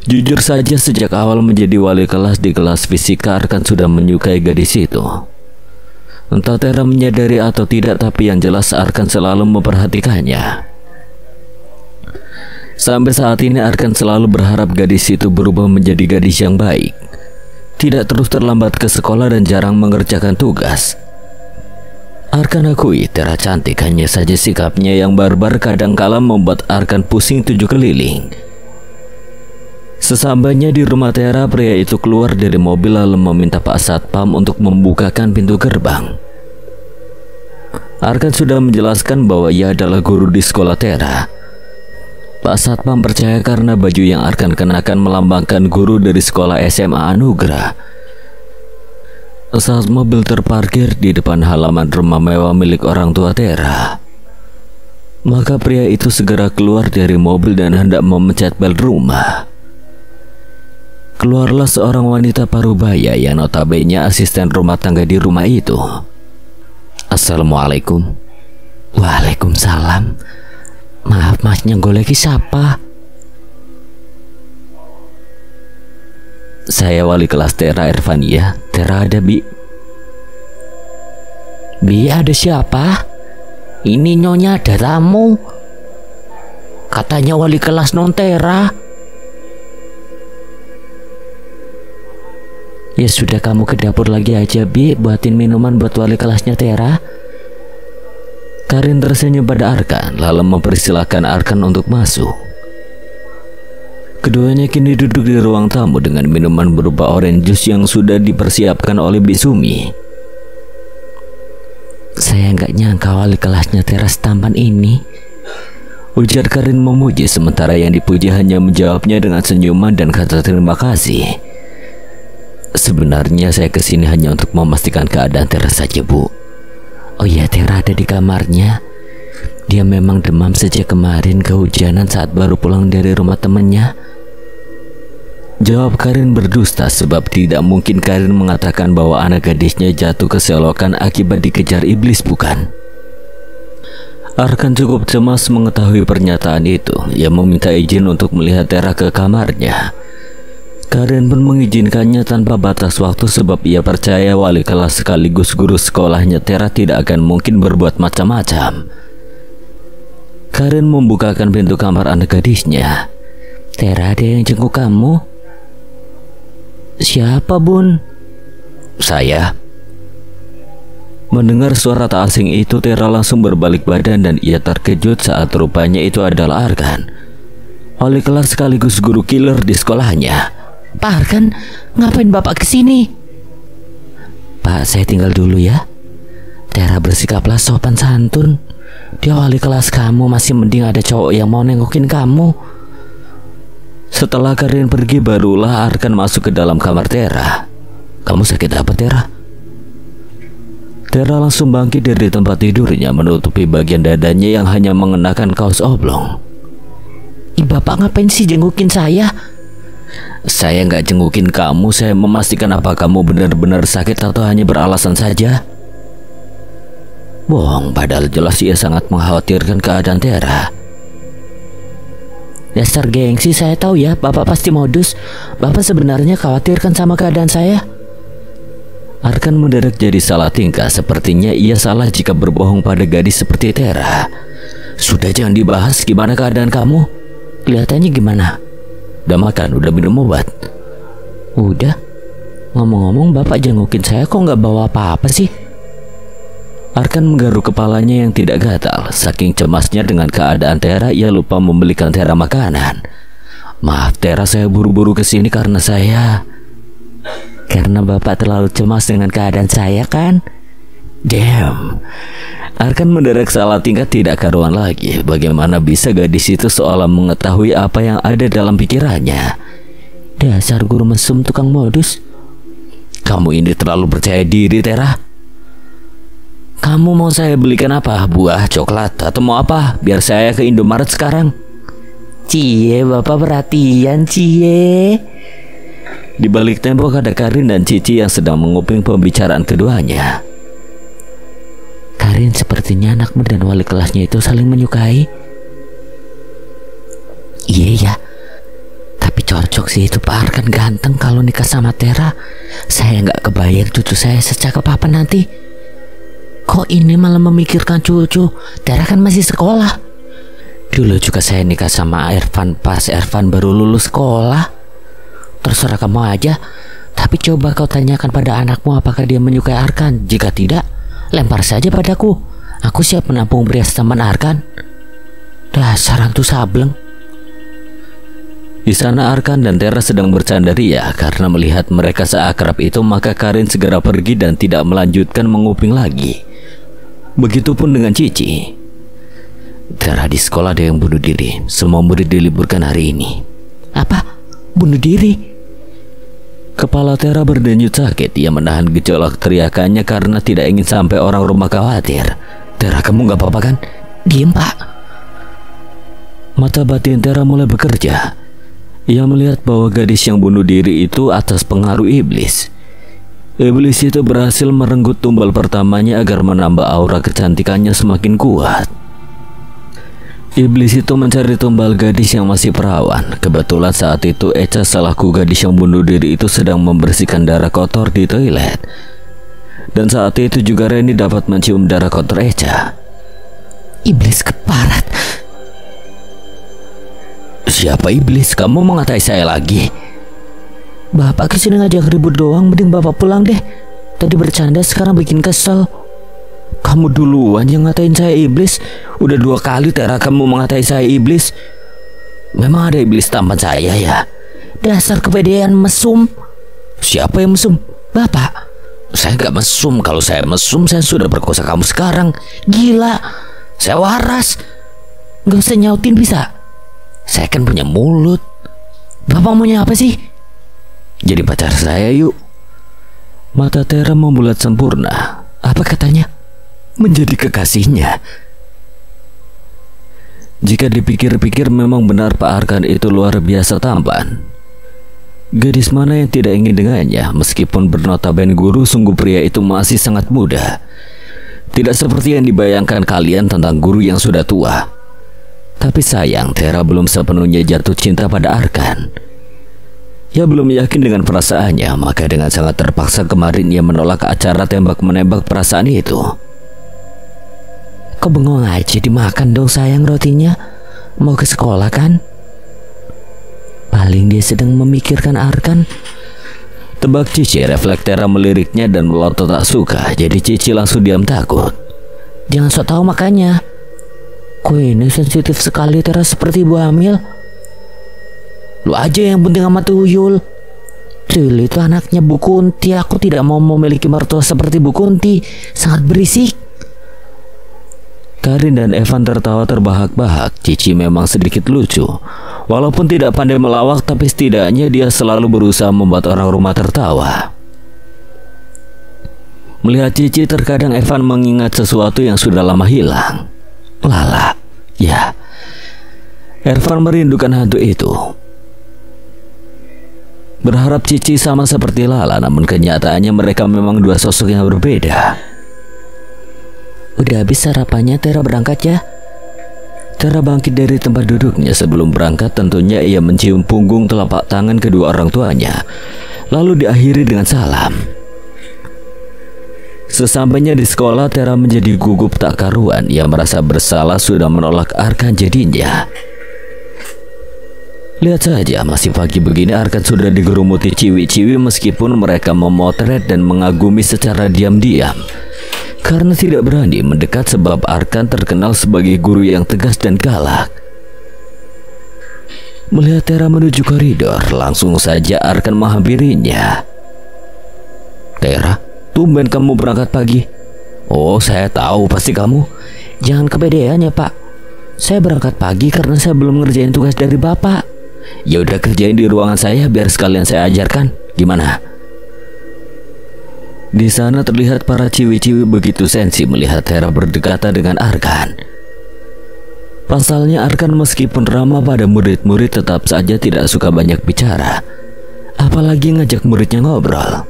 Jujur saja sejak awal menjadi wali kelas di kelas fisika Arkan sudah menyukai gadis itu. Entah Tera menyadari atau tidak, tapi yang jelas Arkan selalu memperhatikannya. Sampai saat ini Arkan selalu berharap gadis itu berubah menjadi gadis yang baik, tidak terus terlambat ke sekolah dan jarang mengerjakan tugas. Arkan akui Tera cantik, hanya saja sikapnya yang barbar kadangkala membuat Arkan pusing 7 keliling. Sesampainya di rumah Tera, pria itu keluar dari mobil lalu meminta Pak Satpam untuk membukakan pintu gerbang. Arkan sudah menjelaskan bahwa ia adalah guru di sekolah Tera. Pak Satpam percaya karena baju yang Arkan kenakan melambangkan guru dari sekolah SMA Anugerah. Saat mobil terparkir di depan halaman rumah mewah milik orang tua Tera, maka pria itu segera keluar dari mobil dan hendak memencet bel rumah. Keluarlah seorang wanita parubaya yang notabene asisten rumah tangga di rumah itu. Assalamualaikum. Waalaikumsalam. Maaf mas, nyenggoleki siapa? Saya wali kelas Tera, Irfania. Tera ada, Bi? Bi, ada siapa? Ini nyonya ada tamu. Katanya wali kelas non Tera. Ya sudah, kamu ke dapur lagi aja, Bi, buatin minuman buat wali kelasnya Tera. Karin tersenyum pada Arkan lalu mempersilahkan Arkan untuk masuk. Keduanya kini duduk di ruang tamu dengan minuman berupa orange juice yang sudah dipersiapkan oleh Bisumi. Saya nggak nyangka wali kelasnya Tera setampan ini, ujar Karin memuji, sementara yang dipuji hanya menjawabnya dengan senyuman dan kata terima kasih. Sebenarnya saya kesini hanya untuk memastikan keadaan Tera saja, Bu. Oh iya, Tera ada di kamarnya. Dia memang demam sejak kemarin, kehujanan saat baru pulang dari rumah temannya. Jawab Karin berdusta, sebab tidak mungkin Karin mengatakan bahwa anak gadisnya jatuh ke selokan akibat dikejar iblis, bukan? Arkan cukup cemas mengetahui pernyataan itu. Ia meminta izin untuk melihat Tera ke kamarnya. Karin pun mengizinkannya tanpa batas waktu sebab ia percaya wali kelas sekaligus guru sekolahnya Tera tidak akan mungkin berbuat macam-macam. Karin membukakan pintu kamar anak gadisnya. Tera, ada yang jenguk kamu. Siapa, Bun? Saya. Mendengar suara tak asing itu, Tera langsung berbalik badan dan ia terkejut saat rupanya itu adalah Arkan, wali kelas sekaligus guru killer di sekolahnya. Pak Arkan, ngapain Bapak kesini? Pak, saya tinggal dulu ya. Tera, bersikaplah sopan santun. Dia wali kelas kamu, masih mending ada cowok yang mau nengokin kamu. Setelah Karin pergi, barulah Arkan masuk ke dalam kamar Tera. Kamu sakit apa, Tera? Tera langsung bangkit dari tempat tidurnya, menutupi bagian dadanya yang hanya mengenakan kaos oblong. Bapak ngapain sih jengukin saya? Saya nggak jengukin kamu, saya memastikan apa kamu benar-benar sakit atau hanya beralasan saja. Bohong, padahal jelas ia sangat mengkhawatirkan keadaan Tera. Dasar gengsi, saya tahu ya, Bapak pasti modus. Bapak sebenarnya khawatirkan sama keadaan saya. Arkan mendadak jadi salah tingkah. Sepertinya ia salah jika berbohong pada gadis seperti Tera. Sudah, jangan dibahas. Gimana keadaan kamu? Kelihatannya gimana? Udah makan? Udah minum obat? Udah. Ngomong-ngomong, Bapak jengukin saya kok nggak bawa apa-apa sih? Arkan menggaruk kepalanya yang tidak gatal. Saking cemasnya dengan keadaan Tera, ia lupa membelikan Tera makanan. Maaf Tera, saya buru-buru kesini karena Bapak terlalu cemas dengan keadaan saya kan? Damn. Arkan mendadak salah tingkat tidak karuan lagi. Bagaimana bisa gadis itu seolah mengetahui apa yang ada dalam pikirannya. Dasar guru mesum tukang modus. Kamu ini terlalu percaya diri Tera. Kamu mau saya belikan apa? Buah, coklat, atau mau apa? Biar saya ke Indomaret sekarang. Cie, Bapak perhatian, Cie. Di balik tembok ada Karin dan Cici yang sedang menguping pembicaraan keduanya. Karin, sepertinya anakmu dan wali kelasnya itu saling menyukai. Iya ya, tapi cocok sih itu Pak Arkan ganteng kalau nikah sama Tera. Saya nggak kebayang cucu saya secakep apa nanti. Kok ini malah memikirkan cucu? Tera kan masih sekolah. Dulu juga saya nikah sama Irfan pas Irfan baru lulus sekolah. Terserah kamu aja. Tapi coba kau tanyakan pada anakmu apakah dia menyukai Arkan. Jika tidak, lempar saja padaku. Aku siap menampung beras teman Arkan. Dasar hantu sableng. Di sana Arkan dan Tera sedang bercanda ria. Karena melihat mereka seakrab itu, maka Karin segera pergi dan tidak melanjutkan menguping lagi. Begitupun dengan Cici. Tera, di sekolah ada yang bunuh diri. Semua murid diliburkan hari ini. Apa? Bunuh diri? Kepala Tera berdenyut sakit. Ia menahan gejolak teriakannya karena tidak ingin sampai orang rumah khawatir. Tera, kamu gak apa-apa kan? Diam Pak. Mata batin Tera mulai bekerja. Ia melihat bahwa gadis yang bunuh diri itu atas pengaruh iblis. Iblis itu berhasil merenggut tumbal pertamanya agar menambah aura kecantikannya semakin kuat. Iblis itu mencari tumbal gadis yang masih perawan. Kebetulan saat itu Echa selaku gadis yang bunuh diri itu sedang membersihkan darah kotor di toilet. Dan saat itu juga Reni dapat mencium darah kotor Echa. Iblis keparat. Siapa iblis? Kamu mengatai saya lagi? Bapak kesini ngajak ribut doang, mending Bapak pulang deh. Tadi bercanda, sekarang bikin kesel. Kamu duluan yang ngatain saya iblis. Udah 2 kali Tera kamu mengatai saya iblis. Memang ada iblis tampan saya ya? Dasar kepedean mesum. Siapa yang mesum? Bapak. Saya gak mesum. Kalau saya mesum, saya sudah perkosa kamu sekarang. Gila, saya waras. Gak usah nyautin bisa? Saya kan punya mulut. Bapak maunya apa sih? Jadi pacar saya yuk. Mata Tera membulat sempurna. Apa katanya? Menjadi kekasihnya. Jika dipikir-pikir memang benar Pak Arkan itu luar biasa tampan. Gadis mana yang tidak ingin dengannya? Meskipun bernotaben guru, sungguh pria itu masih sangat muda. Tidak seperti yang dibayangkan kalian tentang guru yang sudah tua. Tapi sayang, Tera belum sepenuhnya jatuh cinta pada Arkan. Ia belum yakin dengan perasaannya, maka dengan sangat terpaksa kemarin ia menolak acara tembak-menembak perasaan itu. Kok bengong aja, dimakan dong sayang rotinya. Mau ke sekolah kan? Paling dia sedang memikirkan Arkan. Tebak Cici, refleks Tera meliriknya dan melotot tak suka. Jadi Cici langsung diam takut. Jangan sok tahu makanya. Kok ini sensitif sekali Tera, seperti ibu hamil. Lu aja yang penting sama tuyul. Tuyul itu anaknya Bu Kunti. Aku tidak mau memiliki mertua seperti Bu Kunti. Sangat berisik. Karin dan Evan tertawa terbahak-bahak. Cici memang sedikit lucu. Walaupun tidak pandai melawak, tapi setidaknya dia selalu berusaha membuat orang rumah tertawa. Melihat Cici, terkadang Evan mengingat sesuatu yang sudah lama hilang. Lala. Ya, Evan merindukan hantu itu. Berharap Cici sama seperti Lala, namun kenyataannya mereka memang dua sosok yang berbeda. Udah habis sarapannya, Tera berangkat ya? Tera bangkit dari tempat duduknya. Sebelum berangkat tentunya ia mencium punggung telapak tangan kedua orang tuanya, lalu diakhiri dengan salam. Sesampainya di sekolah, Tera menjadi gugup tak karuan. Ia merasa bersalah sudah menolak Arkan jadinya. Lihat saja, masih pagi begini Arkan sudah digerumuti ciwi-ciwi meskipun mereka memotret dan mengagumi secara diam-diam. karena tidak berani mendekat sebab Arkan terkenal sebagai guru yang tegas dan galak. Melihat Tera menuju koridor, langsung saja Arkan menghampirinya. "Tera, tumben kamu berangkat pagi." "Oh, saya tahu pasti kamu." Jangan kepedean ya Pak. Saya berangkat pagi karena saya belum ngerjain tugas dari Bapak. "Ya udah, kerjain di ruangan saya biar sekalian saya ajarkan. Gimana?" Di sana terlihat para ciwi-ciwi begitu sensi melihat Tera berdekatan dengan Arkan. Pasalnya Arkan meskipun ramah pada murid-murid tetap saja tidak suka banyak bicara, apalagi ngajak muridnya ngobrol.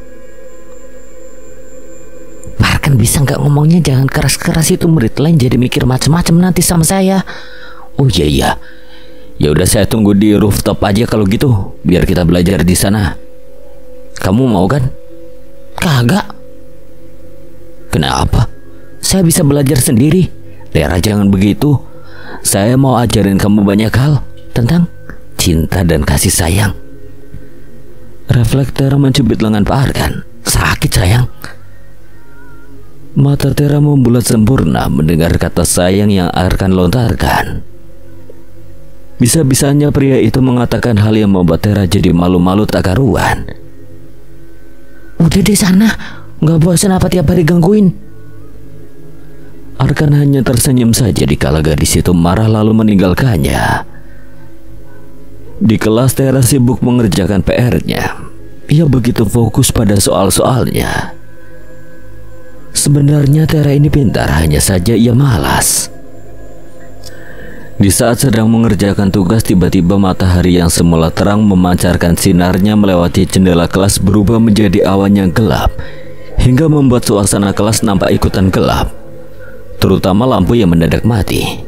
Arkan bisa nggak ngomongnya jangan keras-keras, itu murid lain jadi mikir macam-macam nanti sama saya. "Oh iya. Ya udah, saya tunggu di rooftop aja kalau gitu, biar kita belajar di sana. Kamu mau kan?" Kagak. "Kenapa?" Saya bisa belajar sendiri. "Tera, jangan begitu. Saya mau ajarin kamu banyak hal tentang cinta dan kasih sayang." Refleks Tera mencubit lengan Pak Arkan. "Sakit sayang." Mata Tera membulat sempurna mendengar kata sayang yang Arkan lontarkan. Bisa-bisanya pria itu mengatakan hal yang membuat Tera jadi malu-malu tak karuan. "Udah di sana, nggak bosan apa tiap hari gangguin?" Arkan hanya tersenyum saja dikala gadis itu marah lalu meninggalkannya. Di kelas Tera sibuk mengerjakan PR-nya. Ia begitu fokus pada soal-soalnya. Sebenarnya Tera ini pintar, hanya saja ia malas. Di saat sedang mengerjakan tugas, tiba-tiba matahari yang semula terang memancarkan sinarnya melewati jendela kelas berubah menjadi awan yang gelap, hingga membuat suasana kelas nampak ikutan gelap, terutama lampu yang mendadak mati.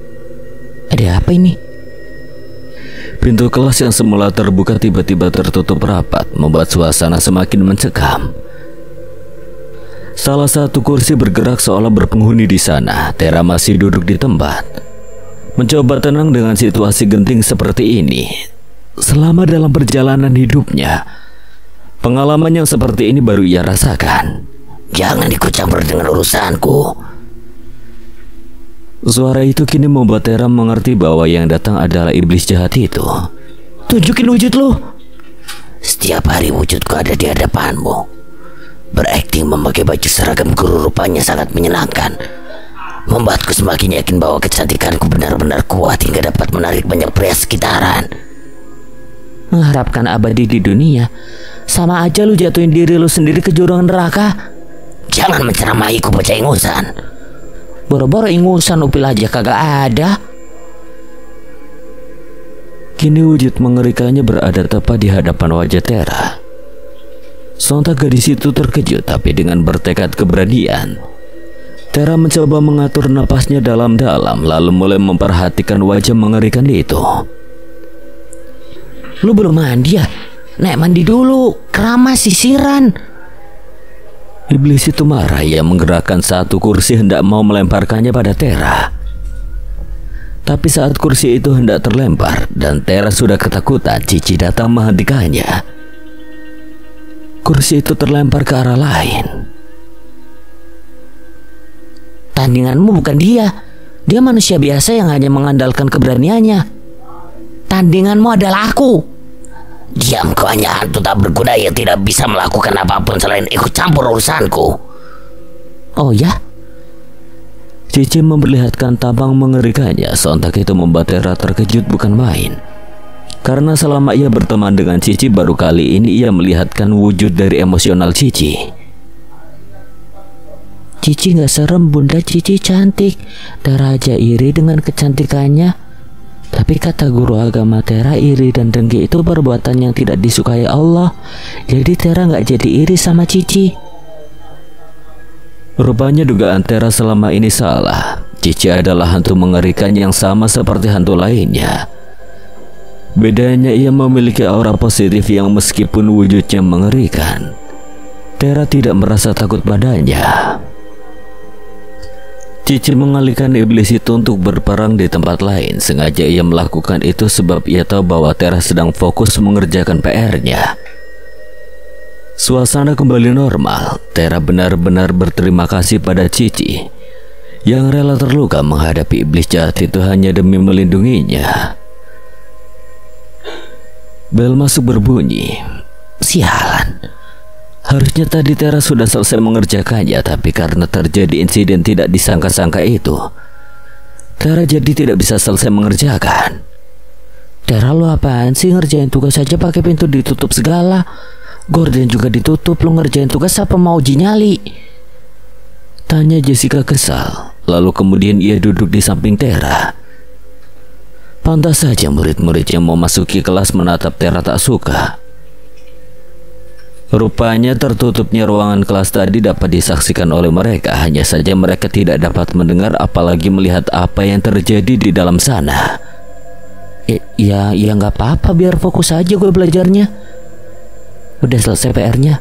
Ada apa ini? Pintu kelas yang semula terbuka tiba-tiba tertutup rapat, membuat suasana semakin mencekam. Salah satu kursi bergerak seolah berpenghuni di sana. Tera masih duduk di tempat, mencoba tenang dengan situasi genting seperti ini. Selama dalam perjalanan hidupnya, pengalaman yang seperti ini baru ia rasakan. "Jangan ikut campur dengan urusanku." Suara itu kini membuat Tera mengerti bahwa yang datang adalah iblis jahat itu. "Tunjukin wujud lu." "Setiap hari wujudku ada di hadapanmu. Berakting memakai baju seragam guru rupanya sangat menyenangkan. Membuatku semakin yakin bahwa kecantikanku benar-benar kuat hingga dapat menarik banyak pria sekitaran." Mengharapkan abadi di dunia, sama aja lu jatuhin diri lu sendiri ke jurang neraka. "Jangan menceramahiku bocah ingusan." Boro-boro ingusan upil aja kagak ada. Kini wujud mengerikannya berada tepat di hadapan wajah Tera. Sontak gadis itu terkejut, tapi dengan bertekad keberanian, Tera mencoba mengatur napasnya dalam-dalam, lalu mulai memperhatikan wajah mengerikan itu. "Lu belum mandi ya? Nek mandi dulu, keramas sisiran." Iblis itu marah. Ia menggerakkan satu kursi hendak mau melemparkannya pada Tera. Tapi saat kursi itu hendak terlempar dan Tera sudah ketakutan, Cici datang menghentikannya. Kursi itu terlempar ke arah lain. "Tandinganmu bukan dia. Dia manusia biasa yang hanya mengandalkan keberaniannya. Tandinganmu adalah aku." "Diam, kau hanya hantu tak berguna yang tidak bisa melakukan apapun selain ikut campur urusanku." "Oh ya?" Cici memperlihatkan tampang mengerikannya. Sontak itu membuat Tera terkejut bukan main. Karena selama ia berteman dengan Cici, baru kali ini ia melihatkan wujud dari emosional Cici. "Cici gak serem bunda, Cici cantik. Tera aja iri dengan kecantikannya. Tapi kata guru agama Tera, iri dan dengki itu perbuatan yang tidak disukai Allah. Jadi Tera gak jadi iri sama Cici." Rupanya dugaan Tera selama ini salah. Cici adalah hantu mengerikan yang sama seperti hantu lainnya. Bedanya ia memiliki aura positif yang meskipun wujudnya mengerikan, Tera tidak merasa takut padanya. Cici mengalihkan iblis itu untuk berperang di tempat lain. Sengaja ia melakukan itu sebab ia tahu bahwa Tera sedang fokus mengerjakan PR-nya. Suasana kembali normal. Tera benar-benar berterima kasih pada Cici yang rela terluka menghadapi iblis jahat itu hanya demi melindunginya. Bel masuk berbunyi. Sialan. Harusnya tadi Tera sudah selesai mengerjakannya, tapi karena terjadi insiden tidak disangka-sangka itu, Tera jadi tidak bisa selesai mengerjakan. Tera, lo apaan sih ngerjain tugas aja pakai pintu ditutup segala? Gorden juga ditutup, lo ngerjain tugas apa mau uji nyali? Tanya Jessica kesal. Lalu kemudian ia duduk di samping Tera. Pantas saja murid-murid yang mau masuki kelas menatap Tera tak suka. Rupanya tertutupnya ruangan kelas tadi dapat disaksikan oleh mereka. Hanya saja mereka tidak dapat mendengar apalagi melihat apa yang terjadi di dalam sana. Ya nggak apa-apa, biar fokus aja gue belajarnya. Udah selesai PR-nya?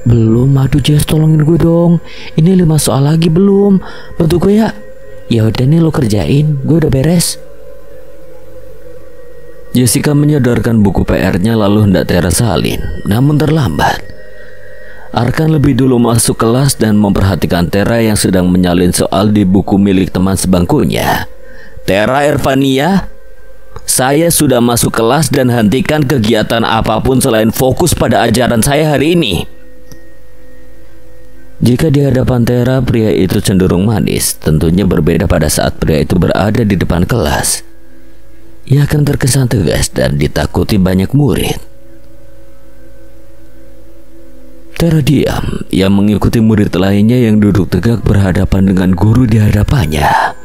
Belum. Aduh Jess, tolongin gue dong. Ini 5 soal lagi belum. Bantu gue ya. Ya udah nih, lo kerjain, gue udah beres. Jessica menyodorkan buku PR-nya lalu hendak Tera salin, namun terlambat. Arkan lebih dulu masuk kelas dan memperhatikan Tera yang sedang menyalin soal di buku milik teman sebangkunya. Tera Irvania, saya sudah masuk kelas dan hentikan kegiatan apapun selain fokus pada ajaran saya hari ini. Jika di hadapan Tera, pria itu cenderung manis. Tentunya berbeda pada saat pria itu berada di depan kelas. Ia akan terkesan tegas dan ditakuti banyak murid. Tera diam. Ia mengikuti murid lainnya yang duduk tegak berhadapan dengan guru di hadapannya.